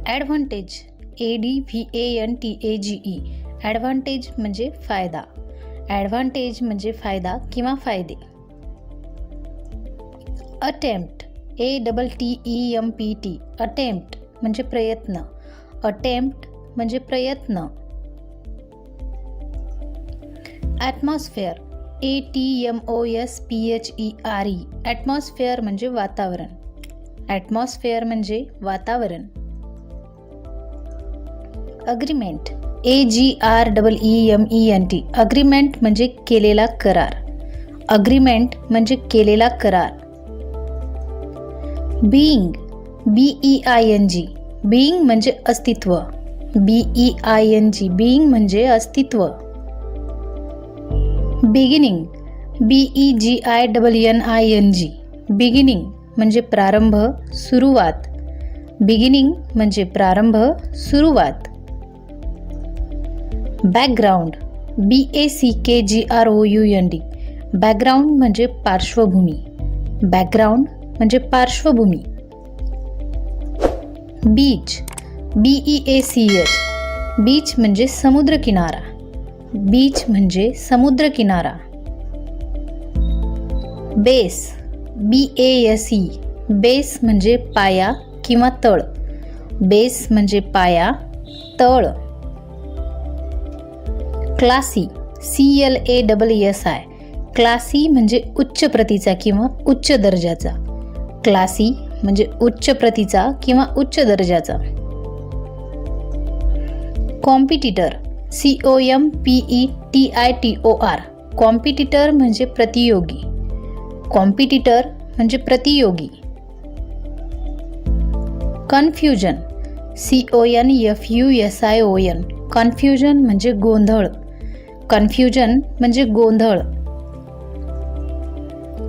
Advantage ADVANTAGE advantage म्हणजे फायदा. Advantage म्हणजे फायदा किंवा फायदे. अटेम्प्ट ATTEMPT अटेम्प्ट म्हणजे प्रयत्न. अटेम्प्ट म्हणजे प्रयत्न. ॲटमॉस्फिअर ATMOSPHERE ॲटमॉस्फिअर म्हणजे वातावरण. ॲटमॉस्फिअर म्हणजे वातावरण. अग्रीमेंट AGREEMENT अग्रीमेंट म्हणजे केलेला करार. अग्रीमेंट म्हणजे केलेला करार. बीइंग BEING बीइंग म्हणजे अस्तित्व. BEING बीइंग म्हणजे अस्तित्व. बिगिनिंग BEGINNING बिगिनिंग म्हणजे प्रारंभ, सुरुवात. बिगिनिंग म्हणजे प्रारंभ, सुरुवात. बॅकग्राऊंड BACKGROUND बॅकग्राऊंड म्हणजे पार्श्वभूमी. बॅकग्राऊंड म्हणजे पार्श्वभूमी. बीच BEACH बीच म्हणजे समुद्रकिनारा. बीच म्हणजे समुद्रकिनारा. बेस BASE बेस म्हणजे पाया किंवा तळ. बेस म्हणजे पाया, तळ. क्लासी CLASSI क्लासी म्हणजे उच्च प्रतीचा किंवा उच्च दर्जाचा. क्लासी म्हणजे उच्च प्रतीचा किंवा उच्च दर्जाचा. कॉम्पिटिटर COMPETITOR कॉम्पिटिटर म्हणजे प्रतियोगी. कॉम्पिटिटर म्हणजे प्रतियोगी. कन्फ्युजन CONFUSION कन्फ्युजन म्हणजे गोंधळ. कन्फ्युजन म्हणजे गोंधळ.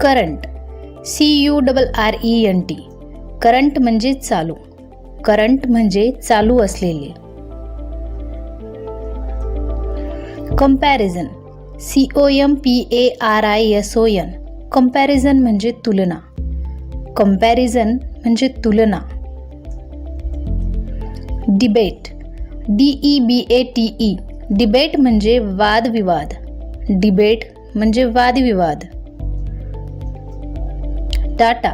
करंट CURRENT करंट म्हणजे चालू. करंट म्हणजे चालू असलेले. कंपॅरिझन COMPARISON कंपॅरिझन म्हणजे तुलना. कंपॅरिझन म्हणजे तुलना. डिबेट DEBATE डिबेट म्हणजे वादविवाद. डिबेट म्हणजे वादविवाद. डाटा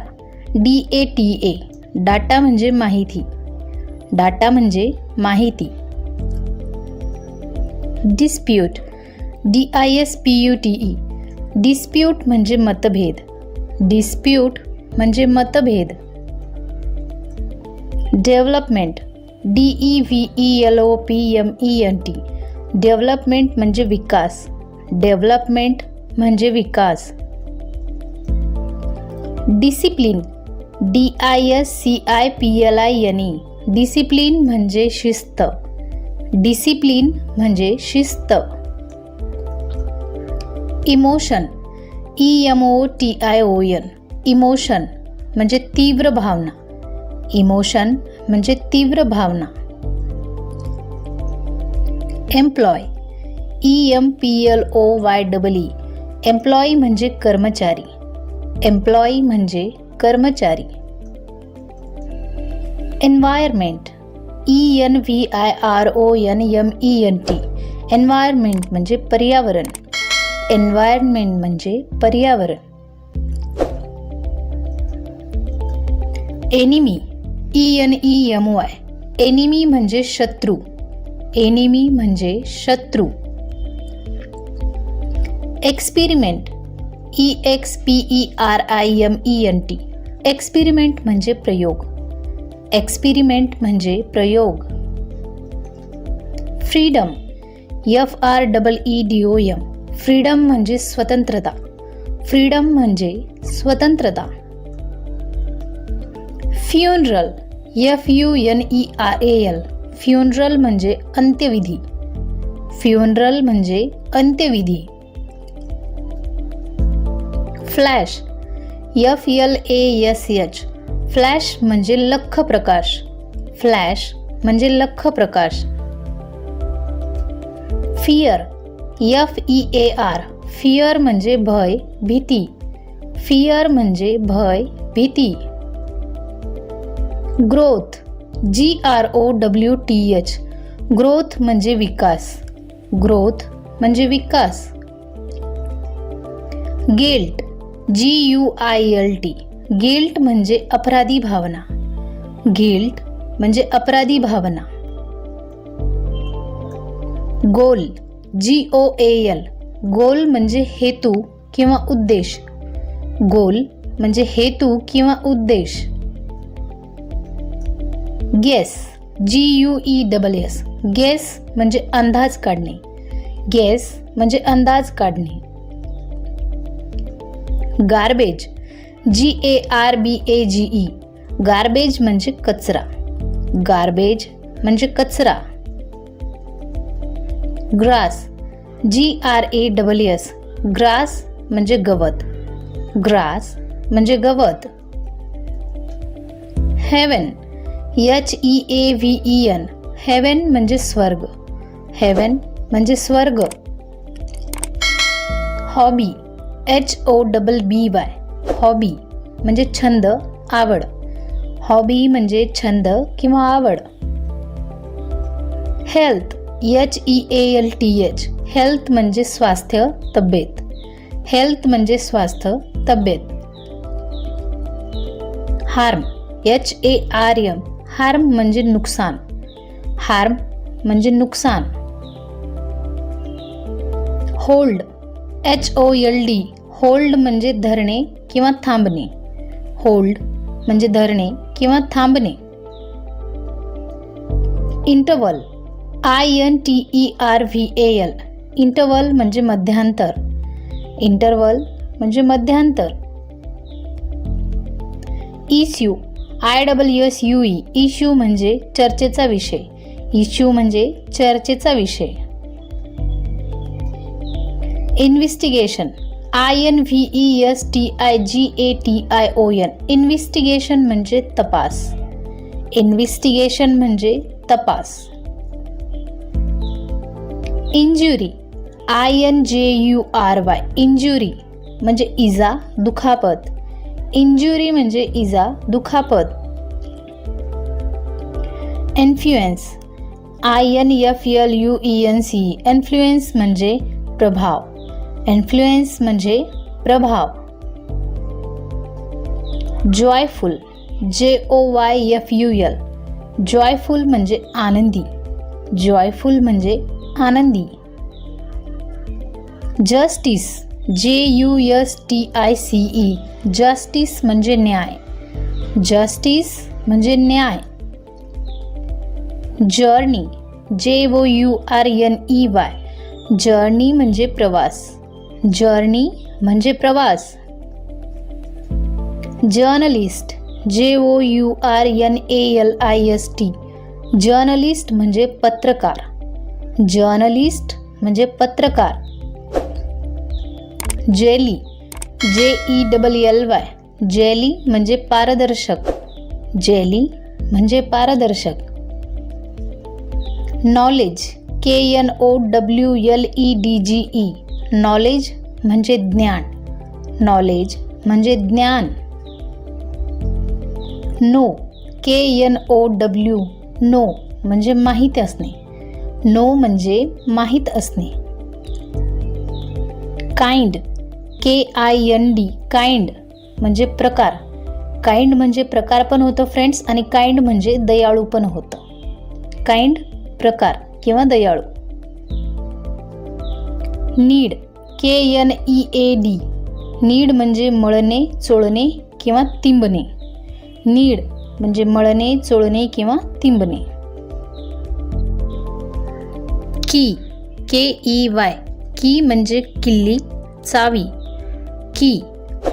DATA डाटा म्हणजे माहिती. डाटा म्हणजे माहिती. डिस्प्यूट DISPUTE डिस्प्यूट म्हणजे मतभेद. डिस्प्यूट म्हणजे मतभेद. डेव्हलपमेंट DEVELOPMENT डेव्हलपमेंट म्हणजे विकास. डेव्हलपमेंट म्हणजे विकास. डिसिप्लिन DISCIPLINE डिसिप्लिन म्हणजे शिस्त. डिसिप्लिन म्हणजे शिस्त. इमोशन EMOTION इमोशन म्हणजे तीव्र भावना. इमोशन म्हणजे तीव्र भावना. एम्प्लॉय EMPLOYEE एम्प्लॉई म्हणजे कर्मचारी. एम्प्लॉई म्हणजे कर्मचारी. एन्व्हायरमेंट ENVIRONMENT एन्व्हायरमेंट म्हणजे पर्यावरण. एन्व्हायरमेंट म्हणजे पर्यावरण. एनिमी ENEMY एनिमी म्हणजे शत्रू. एनिमी म्हणजे शत्रू. एक्सपेरिमेंट EXPERIMENT एक्सपेरिमेंट म्हणजे प्रयोग. एक्सपेरिमेंट म्हणजे प्रयोग. फ्रीडम FREEDOM फ्रीडम म्हणजे स्वतंत्रता. फ्रीडम म्हणजे स्वतंत्रता. फ्युनरल FUNERAL फ्युनरल म्हणजे अंत्यविधी. फ्युनरल म्हणजे अंत्यविधी. फ्लॅश FLASH फ्लॅश म्हणजे लख्ख प्रकाश. फ्लॅश म्हणजे लख्ख प्रकाश. फियर FEAR फियर म्हणजे भय, भीती. फियर म्हणजे भय, भीती. ग्रोथ GROWTH, ग्रोथ म्हणजे विकास. ग्रोथ म्हणजे विकास. गिल्ट, GUILT, गिल्ट म्हणजे अपराधी भावना. गिल्ट म्हणजे अपराधी भावना. गोल, GOAL, गोल म्हणजे हेतू किंवा उद्देश. गोल म्हणजे हेतू किंवा उद्देश. गेस, GUESS, गेस म्हणजे अंदाज काढणे. गेस म्हणजे अंदाज काढणे. गार्बेज, GARBAGE, गार्बेज म्हणजे कचरा. गार्बेज म्हणजे कचरा. ग्रास, GRASS, ग्रास म्हणजे गवत. ग्रास म्हणजे गवत. हेवन, HEAVEN, हेवन म्हणजे स्वर्ग. हेवन म्हणजे स्वर्ग. हॉबी, HOBBY, हॉबी म्हणजे छंद, आवड. हॉबी म्हणजे छंद किंवा आवड. हेल्थ, HEALTH, हेल्थ म्हणजे स्वास्थ्य, तब्येत. हेल्थ म्हणजे स्वास्थ्य, तब्येत. हार्म, HARM, हार्म म्हणजे नुकसान. हार्म म्हणजे नुकसान. होल्ड, HOLD, होल्ड म्हणजे धरणे किंवा थांबणे. होल्ड म्हणजे धरणे किंवा थांबणे. इंटरवल, INTERVAL, इंटरवल म्हणजे मध्यांतर. इंटरवल म्हणजे मध्यांतर. इश्यू, ISSUE, इश्यू म्हणजे चर्चेचा विषय. इश्यू म्हणजे चर्चेचा विषय. इन्व्हेस्टिगेशन, INVESTIGATION, इन्व्हेस्टिगेशन म्हणजे तपास. इन्व्हेस्टिगेशन म्हणजे तपास. इंजुरी, INJURY, इंजुरी म्हणजे इजा, दुखापत. इंजुरी म्हणजे इजा, दुखापत. इन्फ्लुएन्स, INFLUENCE, इन्फ्लुएन्स म्हणजे प्रभाव. इन्फ्लुएन्स म्हणजे प्रभाव. जॉयफुल, JOYFUL, जॉयफुल म्हणजे आनंदी. जॉयफुल म्हणजे आनंदी. जस्टिस, JUSTICE, जस्टिस म्हणजे न्याय. जस्टिस म्हणजे न्याय. जर्नी, JOURNEY, जर्नी म्हणजे प्रवास. जर्नी म्हणजे प्रवास. जर्नलिस्ट, JOURNALIST, जर्नलिस्ट म्हणजे पत्रकार. जर्नलिस्ट म्हणजे पत्रकार. जेली, JELLY, जेली म्हणजे पारदर्शक. जेली म्हणजे पारदर्शक. नॉलेज, KNOWLEDGE, नॉलेज म्हणजे ज्ञान. नॉलेज म्हणजे ज्ञान. नो, KNOW, नो म्हणजे माहीत असणे. नो म्हणजे माहीत असणे. काइंड, KIND, काइंड म्हणजे प्रकार. काइंड म्हणजे प्रकार पण होतं फ्रेंड्स, आणि काइंड म्हणजे दयाळू पण होतं. काइंड प्रकार किंवा दयाळू. नीड, KNEAD, नीड म्हणजे मळणे, चोळणे किंवा तिंबणे. नीड म्हणजे मळणे, चोळणे किंवा तिंबणे. की, KEY, की म्हणजे किल्ली, चावी. की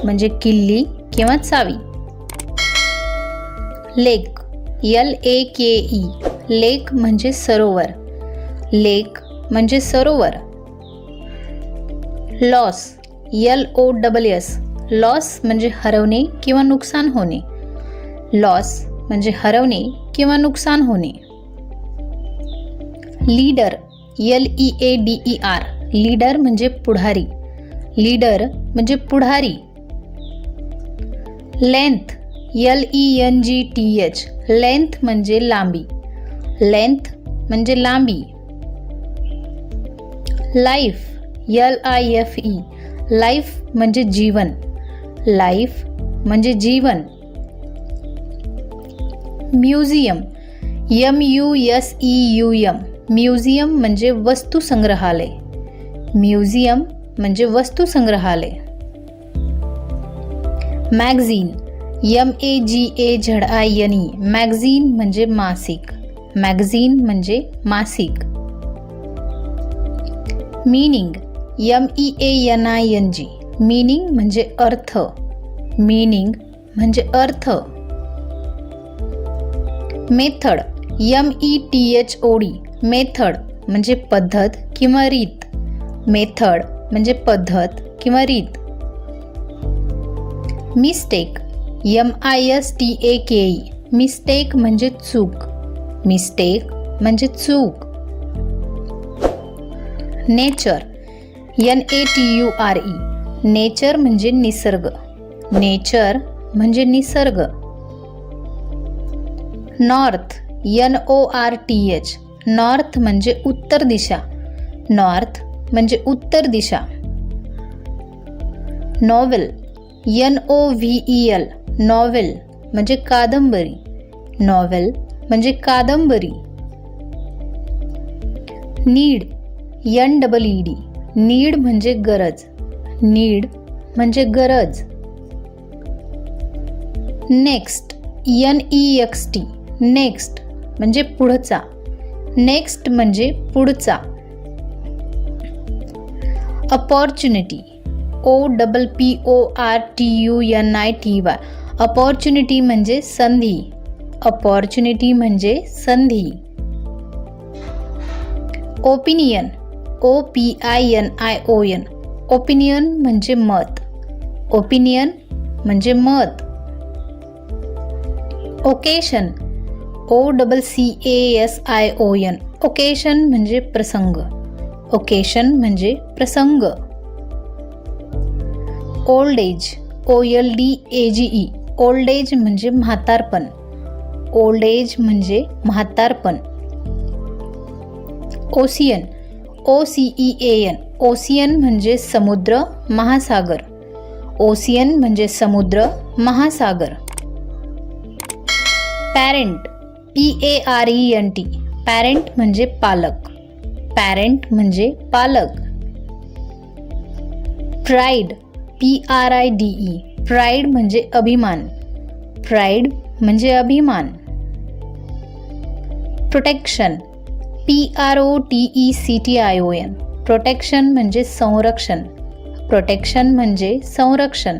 म्हणजे किल्ली किंवा चावी. लेक, LAKE, लेक म्हणजे सरोवर. लेक म्हणजे सरोवर. लॉस, LOSS, लॉस म्हणजे हरवणे किंवा नुकसान होणे. लॉस म्हणजे हरवणे किंवा नुकसान होणे. लीडर, LEADER, लीडर म्हणजे पुढारी. लीडर म्हणजे पुढारी. लेंथ, LENGTH लेंथ म्हणजे लांबी. लेंथ म्हणजे लांबी. लाईफ LIFE लाईफ म्हणजे जीवन. लाईफ म्हणजे जीवन. म्युझियम MUSEUM म्युझियम म्हणजे वस्तू संग्रहालय. म्युझियम म्हणजे वस्तू संग्रहालय. मॅगझीन MAGAZINE मॅगझीन म्हणजे मासिक. मॅगझीन म्हणजे मासिक. मीनिंग MEANING मीनिंग म्हणजे अर्थ. मीनिंग म्हणजे अर्थ. मेथड METHOD मेथड म्हणजे पद्धत किंवा रीत. मेथड म्हणजे पद्धत किंवा रीत. मिस्टेक MISTAKE मिस्टेक म्हणजे चूक. मिस्टेक म्हणजे चूक. नेचर NATURE नेचर म्हणजे निसर्ग. नेचर म्हणजे निसर्ग. नॉर्थ NORTH नॉर्थ म्हणजे उत्तर दिशा. नॉर्थ म्हणजे उत्तर दिशा. नॉवेल NOVEL नॉवेल म्हणजे कादंबरी. नॉवेल म्हणजे कादंबरी. नीड NEED नीड म्हणजे गरज. नीड म्हणजे गरज. नेक्स्ट NEXT नेक्स्ट म्हणजे पुढचा. नेक्स्ट म्हणजे पुढचा. अपॉर्च्युनिटी OPPORTUNITY अपॉर्च्युनिटी म्हणजे संधी. अपॉर्च्युनिटी म्हणजे संधी. ओपिनियन OPINION ओपिनियन म्हणजे मत. ओपिनियन म्हणजे मत. ओकेशन OCCASION ओकेशन म्हणजे प्रसंग. ओकेशन म्हणजे प्रसंग. Old age OLDAGE old age म्हणजे म्हातारपण. ओल्ड एज म्हणजे म्हातारपण. ओशियन OCEAN ओशियन म्हणजे समुद्र महासागर. ओशियन म्हणजे समुद्र महासागर. पॅरेंट PARENT पॅरेंट म्हणजे पालक. पॅरेंट म्हणजे पालक. प्राईड PRIDE प्राईड म्हणजे अभिमान. प्राईड म्हणजे अभिमान. प्रोटेक्शन PROTECTION प्रोटेक्शन म्हणजे संरक्षण. प्रोटेक्शन म्हणजे संरक्षण.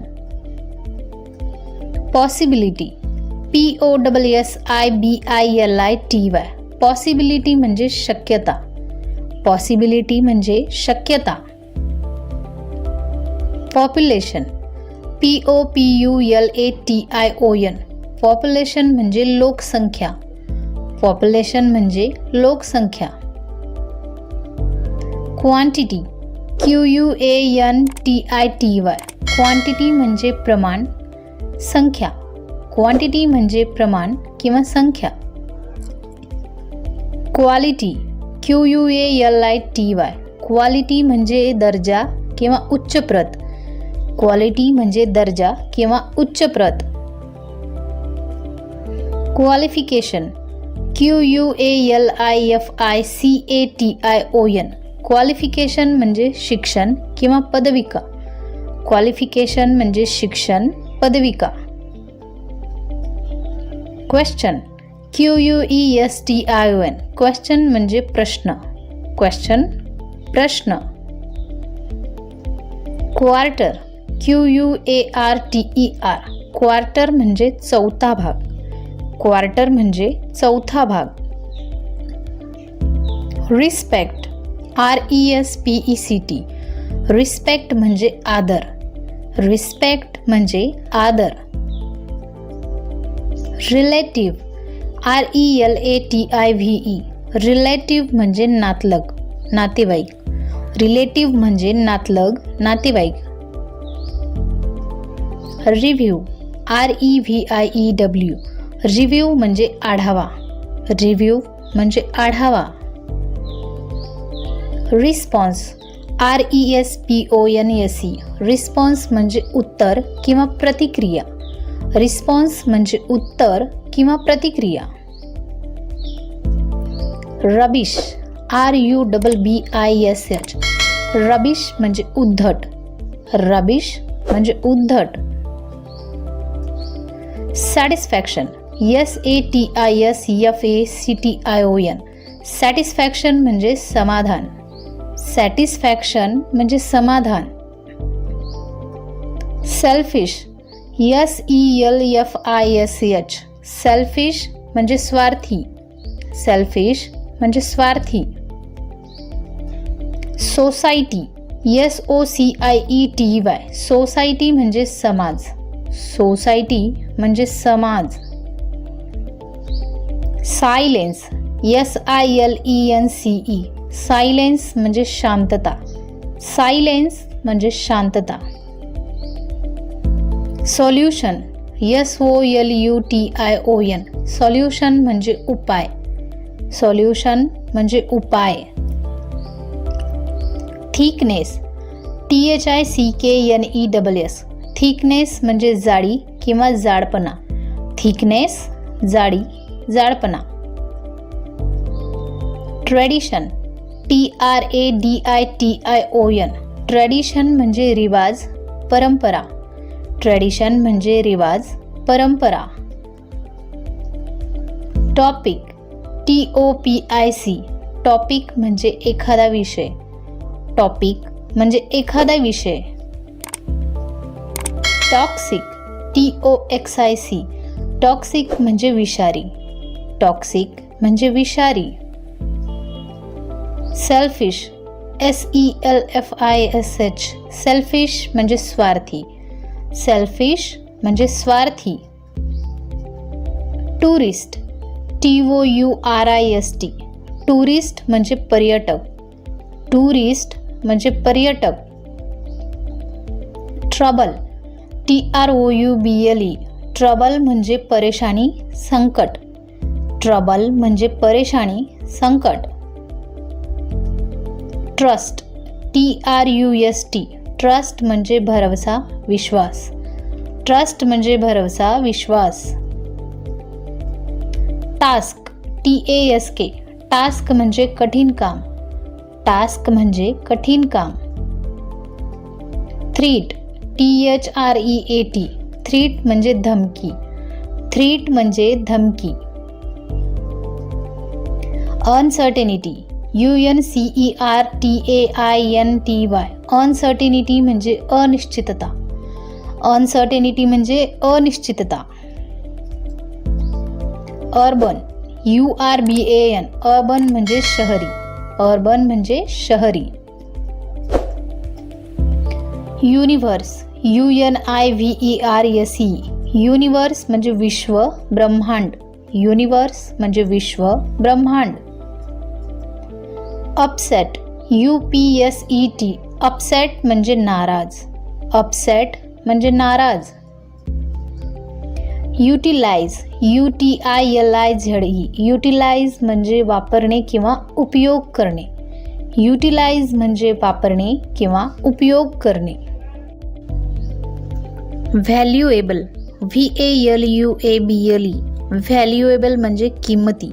पॉसिबिलिटी POSSIBILITY पॉसिबिलिटी म्हणजे शक्यता. पॉसिबिलिटी म्हणजे शक्यता. पॉप्युलेशन POPULATION पॉप्युलेशन म्हणजे लोकसंख्या. पॉप्युलेशन म्हणजे लोकसंख्या. क्वांटिटी QUANTITY क्वांटिटी म्हणजे प्रमाण संख्या. क्वांटिटी म्हणजे प्रमाण किंवा संख्या. क्वालिटी QUALITY क्वालिटी म्हणजे दर्जा किंवा उच्च प्रत. क्वालिटी म्हणजे दर्जा किंवा उच्च प्रत. क्वालिफिकेशन QUALIFICATION क्वालिफिकेशन म्हणजे शिक्षण किंवा पदविका. क्वालिफिकेशन म्हणजे शिक्षण पदविका. क्वेश्चन QUESTION क्वेश्चन म्हणजे प्रश्न. क्वेश्चन प्रश्न. क्वार्टर QUARTER क्वार्टर म्हणजे चौथा भाग. क्वार्टर म्हणजे चौथा भाग. रिस्पेक्ट RESPECT रिस्पेक्ट म्हणजे आदर. रिस्पेक्ट म्हणजे आदर. रिलेटिव्ह RELATIVE रिलेटिव्ह म्हणजे नातलग नातेवाईक. रिलेटिव्ह म्हणजे नातलग नातेवाईक. Review REVIEW. रिव्ह्यू म्हणजे आढावा. रिव्ह्यू म्हणजे आढावा. Response RESPONSE. रिस्पॉन्स म्हणजे उत्तर किंवा प्रतिक्रिया. रिस्पॉन्स म्हणजे उत्तर किंवा प्रतिक्रिया. Rubbish RUBBISH. रबिश म्हणजे उद्धट. रबिश म्हणजे उद्धट. Satisfaction SATISFACTION. सॅटिस्फॅक्शन म्हणजे समाधान. सॅटिस्फॅक्शन म्हणजे समाधान. Selfish SELFISH. सेल्फिश म्हणजे स्वार्थी. सेल्फिश म्हणजे स्वार्थी. Society SOCIETY. सोसायटी म्हणजे समाज. सोसायटी म्हणजे समाज. Silence SILENCE. सायलेन्स म्हणजे शांतता. सायलेन्स म्हणजे शांतता. Solution SOLUTION. सोल्युशन म्हणजे उपाय. सोल्युशन म्हणजे उपाय. Thickness THICKNESS. थिकनेस म्हणजे जाडी किंवा जाडपणा. थिकनेस जाडी, जाडपणा. Tradition TRADITION. ट्रेडिशन म्हणजे रिवाज, परंपरा. ट्रेडिशन म्हणजे रिवाज, परंपरा. Topic TOPIC. टॉपिक म्हणजे एखादा विषय. टॉपिक म्हणजे एखादा विषय. Toxic TOXIC. टॉक्सिक म्हणजे विषारी. टॉक्सिक म्हणजे विषारी. Selfish SELFISH. सेल्फिश म्हणजे स्वार्थी. सेल्फिश म्हणजे स्वार्थी. Tourist TOURIST. टुरिस्ट म्हणजे पर्यटक. टुरिस्ट म्हणजे पर्यटक. Trouble TROUBLE. ट्रबल म्हणजे परेशानी, संकट. ट्रबल म्हणजे परेशानी, संकट. Trust TRUST. ट्रस्ट म्हणजे भरवसा, विश्वास. ट्रस्ट म्हणजे भरवसा, विश्वास. Task TASK. टास्क म्हणजे कठीण काम. टास्क म्हणजे कठीण काम. Threat THREAT. थ्रीट म्हणजे धमकी. थ्रीट म्हणजे धमकी. Uncertainty UNCERTAINTY. अनसर्टेनिटी म्हणजे अनिश्चितता. अनसर्टेनिटी म्हणजे अनिश्चितता. Urban URBAN. अर्बन म्हणजे शहरी. अर्बन म्हणजे शहरी. Universe UNIVERSE. युनिव्हर्स म्हणजे विश्व, ब्रह्मांड. युनिव्हर्स म्हणजे विश्व, ब्रह्मांड. Upset UPSET. अपसेट म्हणजे नाराज. अपसेट म्हणजे नाराज. Utilise UTILIZE. युटिलाइज म्हणजे वापरणे किंवा उपयोग करणे. युटिलाइज म्हणजे वापरणे किंवा उपयोग करणे. Valuable VALUABLE. व्हॅल्युएबल म्हणजे किंमती.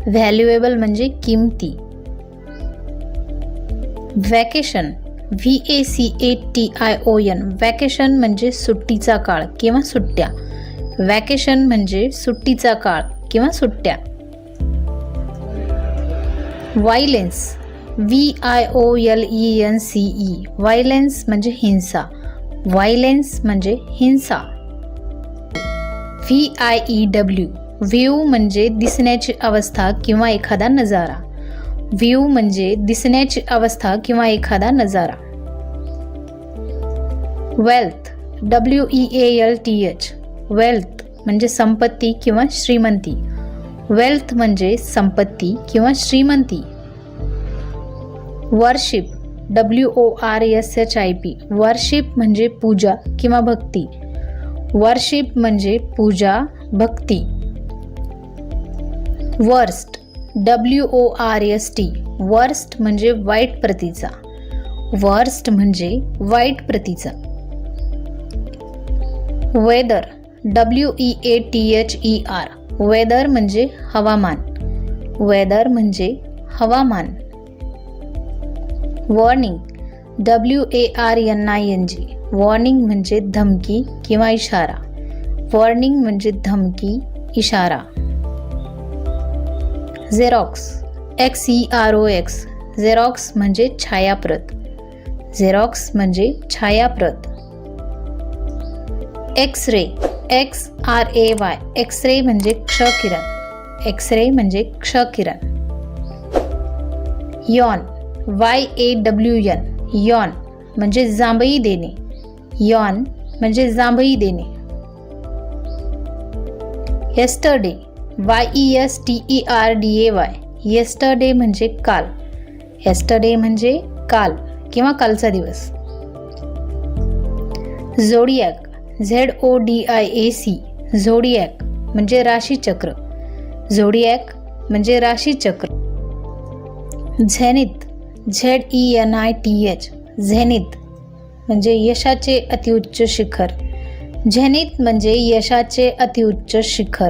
व्हॅल्युएबल म्हणजे किंमती. Vacation VACATION. वॅकेशन म्हणजे सुट्टीचा काळ किंवा सुट्ट्या. वॅकेशन म्हणजे सुट्टीचा काळ किंवा सुट्ट्या. Violence VIOLENCE. व्हायलेन्स म्हणजे हिंसा. व्हायलेन्स म्हणजे हिंसा. VIEW. व्ह्यू म्हणजे दिसण्याची अवस्था किंवा एखादा नजारा. व्ह्यू म्हणजे दिसण्याची अवस्था किंवा एखादा नजारा. Wealth WEALTH. वेल्थ म्हणजे संपत्ती किंवा श्रीमंती. वेल्थ म्हणजे संपत्ती किंवा श्रीमंती. Worship WORSHIP. वर्शिप म्हणजे पूजा किंवा भक्ती. वर्शिप म्हणजे पूजा, भक्ती. वर्स्ट, WORST, वर्स्ट म्हणजे वाईट प्रतीचा. वर्स्ट म्हणजे वाईट प्रतीचा. वेदर, WEATHER, वेदर म्हणजे हवामान. वेदर म्हणजे हवामान. वॉर्निंग, WARNING, वॉर्निंग म्हणजे धमकी किंवा इशारा. वॉर्निंग म्हणजे धमकी, इशारा. झेरॉक्स, XEROX, झेरॉक्स म्हणजे छायाप्रत. झेरॉक्स म्हणजे छायाप्रत. एक्स-रे, XRAY, एक्स-रे म्हणजे क्षकिरण. एक्स-रे म्हणजे क्षकिरण. यॉन, YAWN, यॉन म्हणजे जांभई देणे. यॉन म्हणजे जांभई देणे. येस्टरडे, YESTERDAY, येस्टरडे म्हणजे काल. येस्टरडे म्हणजे काल किंवा कालचा दिवस. झोडियाक, ZODIAC, झोडियाक म्हणजे राशीचक्र. झोडियाक म्हणजे राशीचक्र. झेनिथ, ZENITH, झेनिथ म्हणजे यशाचे अतिउच्च शिखर. झेनिथ म्हणजे यशाचे अतिउच्च शिखर.